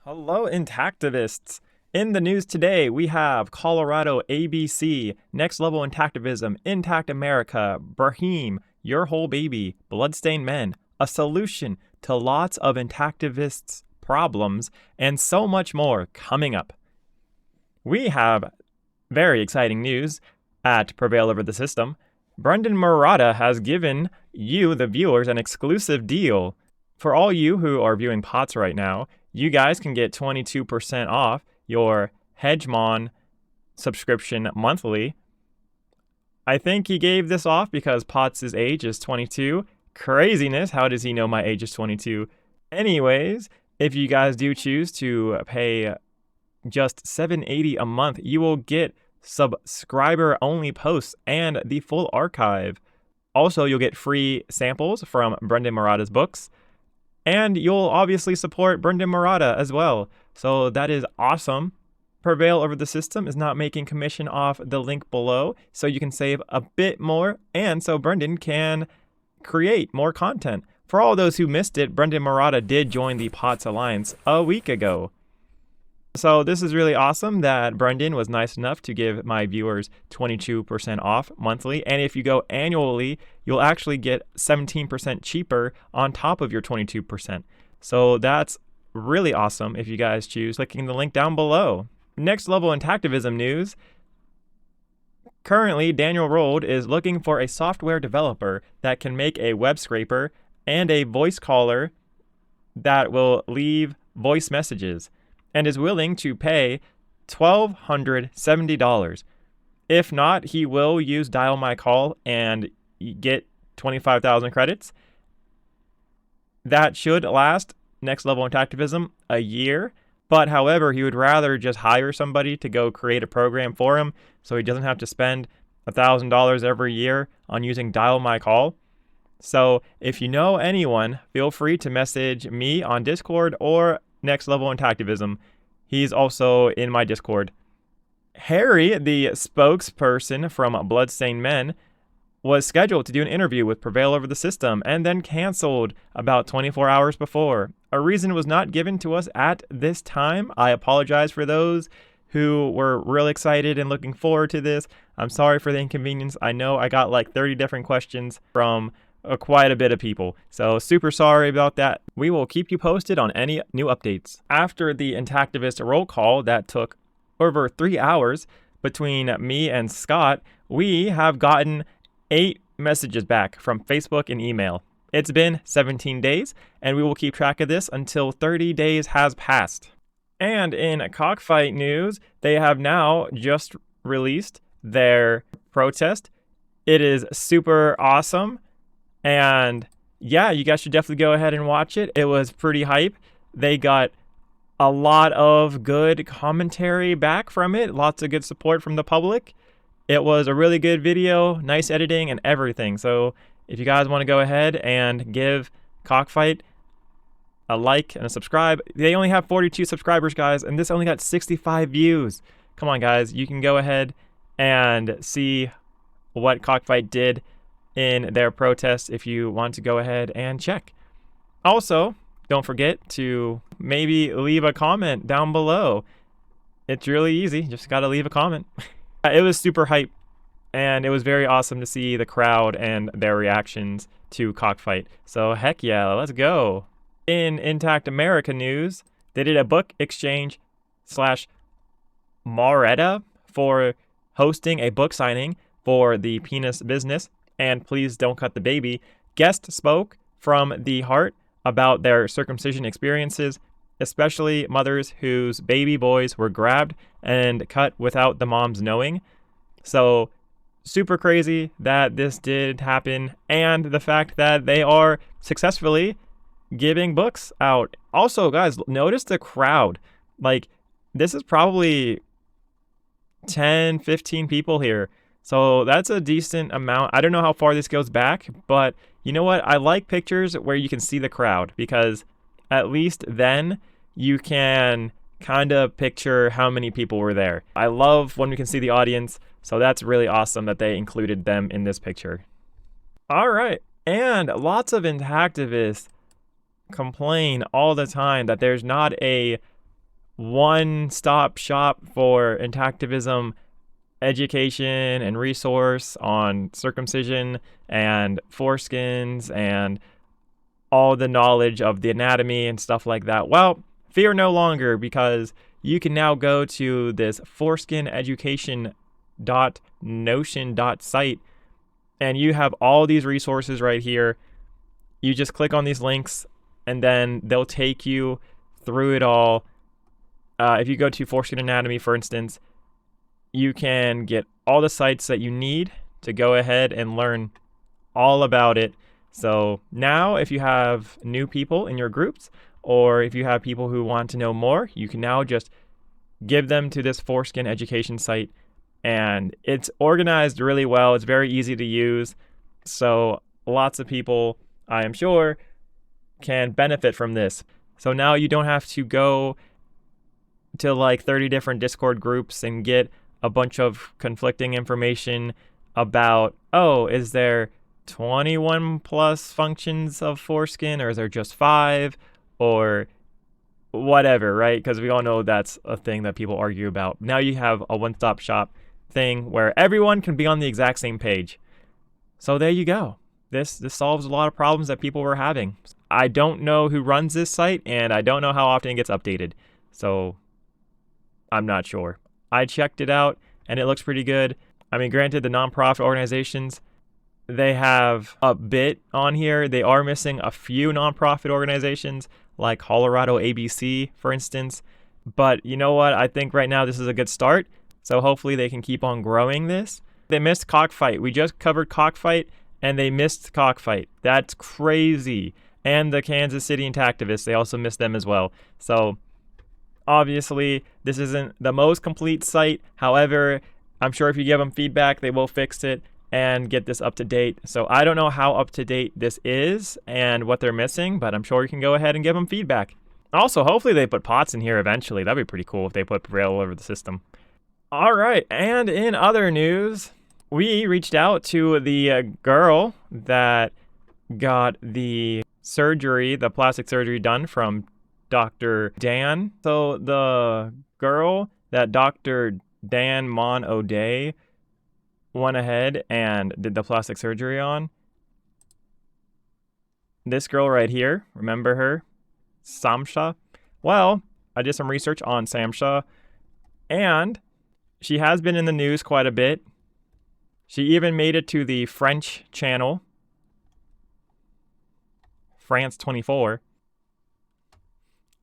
Hello, intactivists. In the news today, we have Colorado ABC, Next Level Intactivism, Intact America, Brahim, Your Whole Baby, Bloodstained Men, a solution to lots of intactivists' problems, and so much more coming up. We have very exciting news at Prevail over the System. Brendan Murata has given you, the viewers, an exclusive deal. For all you who are viewing POTS right now, you guys can get 22% off your Hegemon subscription monthly. I think he gave this off because POTS' age is 22. Craziness, how does he know my age is 22? Anyways, if you guys do choose to pay just $7.80 a month, you will get subscriber-only posts and the full archive. Also, you'll get free samples from Brendan Murata's books, and you'll obviously support Brendan Murata as well. So that is awesome. Prevail over the System is not making commission off the link below, so you can save a bit more, and so Brendan can create more content. For all those who missed it, Brendan Murata did join the POTS Alliance a week ago. So this is really awesome that Brendan was nice enough to give my viewers 22% off monthly. And if you go annually, you'll actually get 17% cheaper on top of your 22%. So that's really awesome if you guys choose clicking the link down below. Next Level Intactivism news. Currently, Daniel Rold is looking for a software developer that can make a web scraper and a voice caller that will leave voice messages, and is willing to pay $1,270. If not, he will use Dial My Call and get 25,000 credits. That should last Next Level Intactivism a year, but however, he would rather just hire somebody to go create a program for him so he doesn't have to spend $1,000 every year on using Dial My Call. So if you know anyone, feel free to message me on Discord or Next Level Intactivism. He's also in my Discord. Harry, the spokesperson from Bloodstained Men, was scheduled to do an interview with Prevail over the System and then canceled about 24 hours before. A reason was not given to us at this time. I apologize for those who were real excited and looking forward to this. I'm sorry for the inconvenience. I know I got like 30 different questions from quite a bit of people, so super sorry about that. We will keep you posted on any new updates. After the intactivist roll call that took over 3 hours between me and Scott, we have gotten 8 messages back from Facebook and email. It's been 17 days, and we will keep track of this until 30 days has passed. And in Cockfight news, they have now just released their protest. It is super awesome. And yeah, you guys should definitely go ahead and watch it. It was pretty hype. They got a lot of good commentary back from it, lots of good support from the public. It was a really good video, nice editing and everything. So if you guys want to go ahead and give Cockfight a like and a subscribe. They only have 42 subscribers, guys, and this only got 65 views. Come on, guys. You can go ahead and see what Cockfight did in their protest if you want to go ahead and check. Also, don't forget to maybe leave a comment down below. It's really easy. Just got to leave a comment. It was super hype, and it was very awesome to see the crowd and their reactions to Cockfight. So heck yeah, let's go. In Intact America news, they did a book exchange / Maretta for hosting a book signing for the Penis Business and Please Don't Cut the Baby. Guest spoke from the heart about their circumcision experiences, especially mothers whose baby boys were grabbed and cut without the moms knowing. So super crazy that this did happen, and the fact that they are successfully giving books out. Also, guys, notice the crowd. Like, this is probably 10, 15 people here. So that's a decent amount. I don't know how far this goes back, but you know what? I like pictures where you can see the crowd, because at least then you can kind of picture how many people were there. I love when we can see the audience, so that's really awesome that they included them in this picture. All right, and lots of intactivists complain all the time that there's not a one-stop shop for intactivism education and resource on circumcision and foreskins and all the knowledge of the anatomy and stuff like that. Well, fear no longer, because you can now go to this foreskineducation.notion.site and you have all these resources right here. You just click on these links and then they'll take you through it all. If you go to Foreskin Anatomy, for instance, you can get all the sites that you need to go ahead and learn all about it. So now if you have new people in your groups, or if you have people who want to know more, you can now just give them to this Foreskin education site. And it's organized really well. It's very easy to use. So lots of people, I am sure, can benefit from this. So now you don't have to go to like 30 different Discord groups and get a bunch of conflicting information about, oh, is there 21 plus functions of foreskin, or is there just 5, or whatever, right? Because we all know that's a thing that people argue about. Now you have a one-stop shop thing where everyone can be on the exact same page. So there you go. This solves a lot of problems that people were having. I don't know who runs this site, and I don't know how often it gets updated. So I'm not sure. I checked it out, and it looks pretty good. I mean, granted, the nonprofit organizations, they have a bit on here. They are missing a few nonprofit organizations, like Colorado ABC, for instance. But you know what? I think right now this is a good start. So hopefully they can keep on growing this. They missed Cockfight. We just covered Cockfight, and they missed Cockfight. That's crazy. And the Kansas City Intactivists, they also missed them as well. So obviously, this isn't the most complete site. However, I'm sure if you give them feedback, they will fix it and get this up to date. So I don't know how up to date this is and what they're missing, but I'm sure you can go ahead and give them feedback. Also, hopefully they put POTS in here eventually. That'd be pretty cool if they put Prevail all over the system. All right, and in other news, we reached out to the girl that got the surgery, the plastic surgery done from Dr. Dan. So the girl that Dr. Dan Mon O'Day went ahead and did the plastic surgery on, this girl right here, remember her? Samsha? Well, I did some research on Samsha, and she has been in the news quite a bit. She even made it to the French channel, France 24.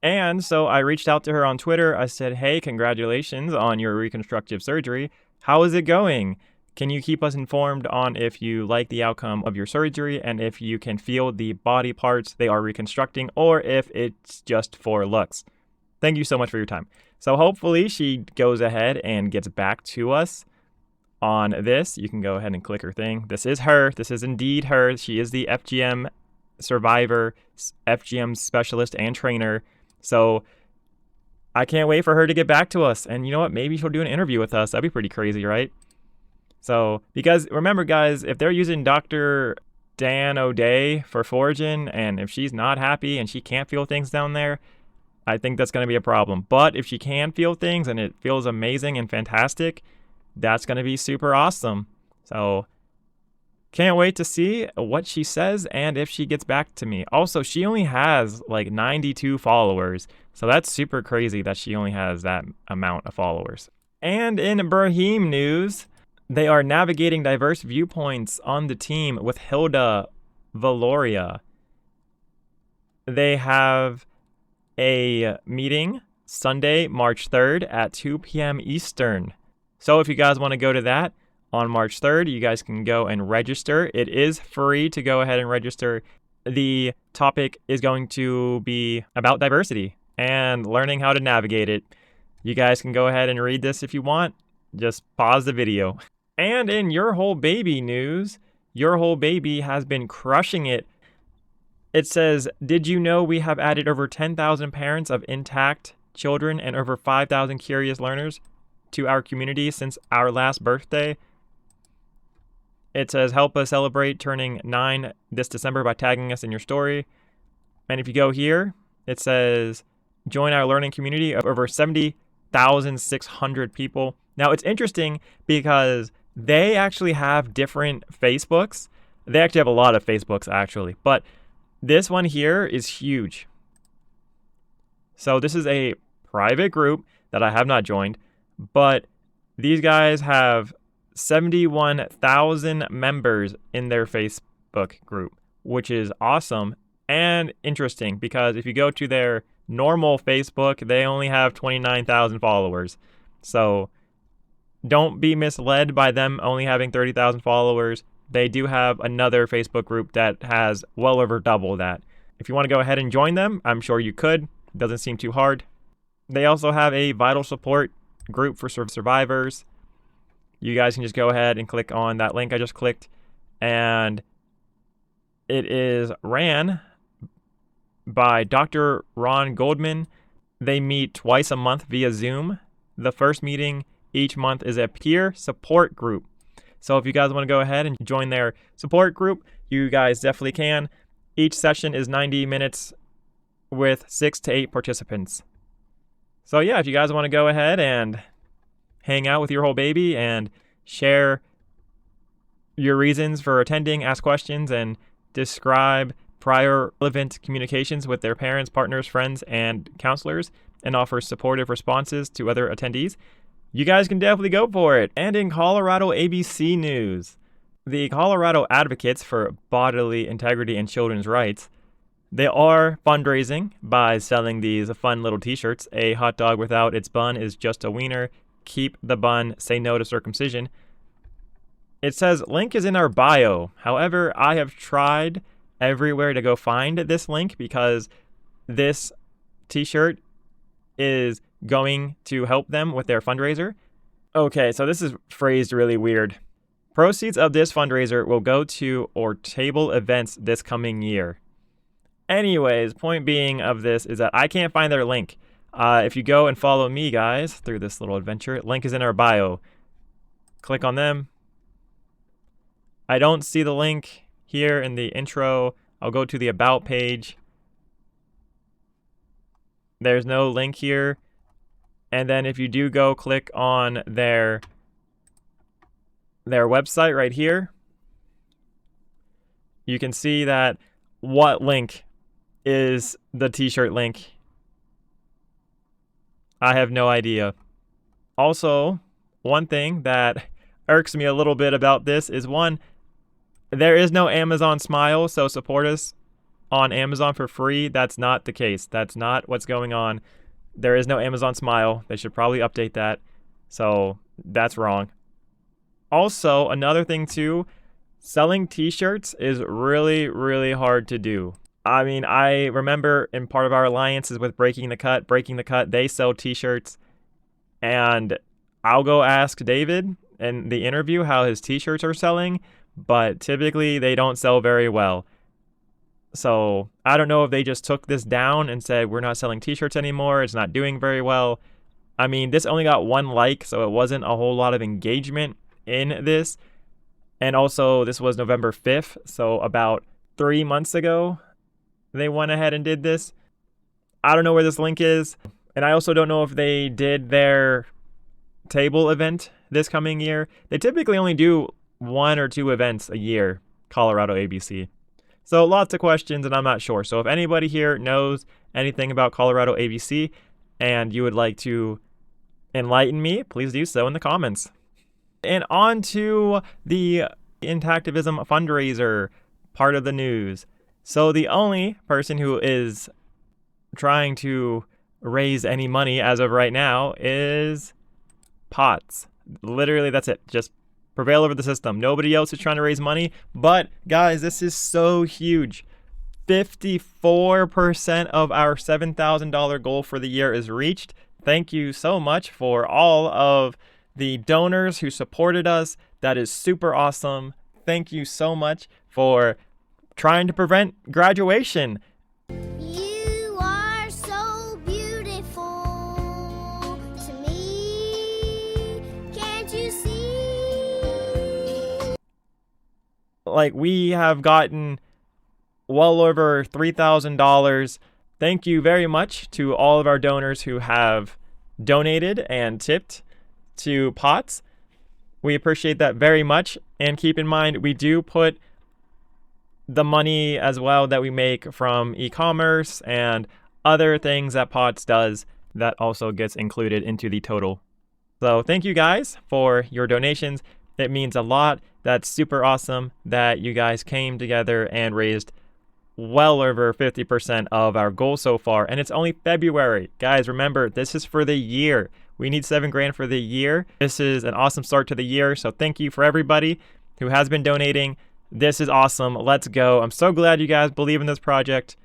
And so I reached out to her on Twitter. I said, hey, congratulations on your reconstructive surgery. How is it going? Can you keep us informed on if you like the outcome of your surgery and if you can feel the body parts they are reconstructing, or if it's just for looks? Thank you so much for your time. So hopefully she goes ahead and gets back to us on this. You can go ahead and click her thing. This is her. This is indeed her. She is the FGM survivor, FGM specialist and trainer. So I can't wait for her to get back to us. And you know what? Maybe she'll do an interview with us. That'd be pretty crazy, right? So, because remember, guys, if they're using Dr. Dan O'Day for foraging, and if she's not happy and she can't feel things down there, I think that's going to be a problem. But if she can feel things and it feels amazing and fantastic, that's going to be super awesome. So can't wait to see what she says and if she gets back to me. Also, she only has like 92 followers. So that's super crazy that she only has that amount of followers. And in Brahim news, they are navigating diverse viewpoints on the team with Hilda Valoria. They have a meeting Sunday, March 3rd at 2 p.m. Eastern. So if you guys want to go to that on March 3rd, you guys can go and register. It is free to go ahead and register. The topic is going to be about diversity and learning how to navigate it. You guys can go ahead and read this if you want. Just pause the video. And in Your Whole Baby news, Your Whole Baby has been crushing it. It says, did you know we have added over 10,000 parents of intact children and over 5,000 curious learners to our community since our last birthday? It says, help us celebrate turning 9 this December by tagging us in your story. And if you go here, it says, join our learning community of over 70,600 people. Now, it's interesting because they actually have different Facebooks. They actually have a lot of Facebooks, actually. But this one here is huge. So this is a private group that I have not joined, but these guys have 71,000 members in their Facebook group, which is awesome and interesting because if you go to their normal Facebook, they only have 29,000 followers. So don't be misled by them only having 30,000 followers. They do have another Facebook group that has well over double that. If you want to go ahead and join them, I'm sure you could. It doesn't seem too hard. They also have a vital support group for survivors. You guys can just go ahead and click on that link I just clicked. And it is ran by Dr. Ron Goldman. They meet twice a month via Zoom. The first meeting each month is a peer support group. So if you guys want to go ahead and join their support group, you guys definitely can. Each session is 90 minutes with 6 to 8 participants. So yeah, if you guys want to go ahead and hang out with your whole baby and share your reasons for attending, ask questions, and describe prior relevant communications with their parents, partners, friends, and counselors, and offer supportive responses to other attendees, you guys can definitely go for it. And in Colorado ABC news, the Colorado Advocates for Bodily Integrity and Children's Rights, they are fundraising by selling these fun little t-shirts. A hot dog without its bun is just a wiener. Keep the bun, say no to circumcision. It says link is in our bio. However, I have tried everywhere to go find this link because this t-shirt is going to help them with their fundraiser. Okay, so this is phrased really weird. Proceeds of this fundraiser will go to or table events this coming year. Anyways, point being of this is that I can't find their link. If you go and follow me, guys, through this little adventure, link is in our bio. Click on them. I don't see the link here in the intro. I'll go to the About page. There's no link here. And then if you do go click on their website right here, you can see that what link is the t-shirt link. I have no idea. Also, one thing that irks me a little bit about this is one, there is no Amazon Smile, so support us on Amazon for free. That's not the case. That's not what's going on. There is no Amazon Smile. They should probably update that. So that's wrong. Also, another thing too, selling t-shirts is really, really hard to do. I mean, I remember in part of our alliances with Breaking the Cut, they sell t-shirts. And I'll go ask David in the interview how his t-shirts are selling, but typically they don't sell very well. So I don't know if they just took this down and said, we're not selling t-shirts anymore. It's not doing very well. I mean, this only got 1 like, so it wasn't a whole lot of engagement in this. And also, this was November 5th, so about 3 months ago, they went ahead and did this. I don't know where this link is. And I also don't know if they did their table event this coming year. They typically only do 1 or 2 events a year, Colorado ABC. So lots of questions, and I'm not sure. So if anybody here knows anything about Colorado ABC and you would like to enlighten me, please do so in the comments. And on to the intactivism fundraiser part of the news. So the only person who is trying to raise any money as of right now is POTS. Literally, that's it. Just Prevail over the system. Nobody else is trying to raise money. But guys, this is so huge. 54% of our $7,000 goal for the year is reached. Thank you so much for all of the donors who supported us. That is super awesome. Thank you so much for trying to prevent graduation. You are so beautiful to me. Can't you see? Like, we have gotten well over $3,000 Thank you very much to all of our donors who have donated and tipped to POTS. We appreciate that very much. And keep in mind, we do put the money as well that we make from e-commerce and other things that POTS does that also gets included into the total. So thank you guys for your donations. It means a lot. That's super awesome that you guys came together and raised well over 50% of our goal so far. And it's only February. Guys, remember, this is for the year. We need $7,000 for the year. This is an awesome start to the year. So thank you for everybody who has been donating. This is awesome. Let's go. I'm so glad you guys believe in this project.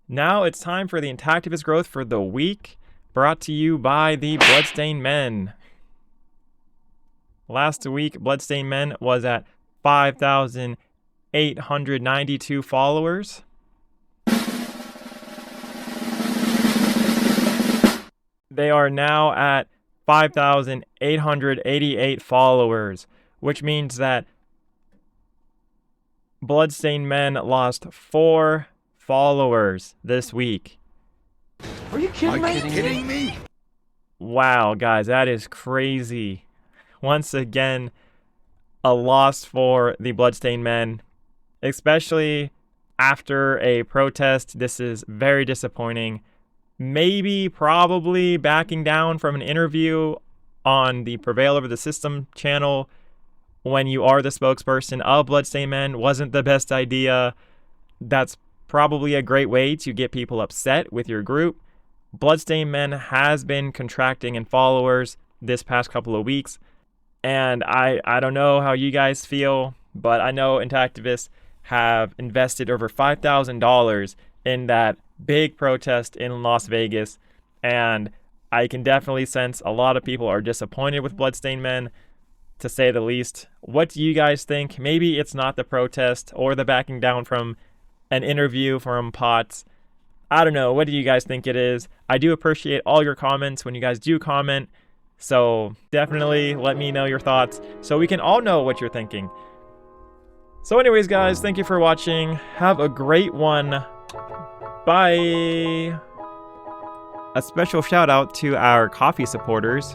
Now it's time for the intactivist growth for the week, brought to you by the Bloodstained Men. Last week, Bloodstained Men was at 5,892 followers. They are now at 5,888 followers, which means that Bloodstained Men lost 4 followers this week. Are you kidding me? Wow, guys, that is crazy. Once again, a loss for the Bloodstained Men, especially after a protest. This is very disappointing. Maybe, probably backing down from an interview on the Prevail Over the System channel when you are the spokesperson of Bloodstained Men wasn't the best idea. That's probably a great way to get people upset with your group. Bloodstained Men has been contracting in followers this past couple of weeks. And I don't know how you guys feel, but I know intactivists have invested over $5,000 in that big protest in Las Vegas. And I can definitely sense a lot of people are disappointed with Bloodstained Men, to say the least. What do you guys think? Maybe it's not the protest or the backing down from an interview from POTS. I don't know. What do you guys think it is? I do appreciate all your comments when you guys do comment. So definitely let me know your thoughts so we can all know what you're thinking. So anyways, guys, thank you for watching. Have a great one. Bye. A special shout out to our coffee supporters.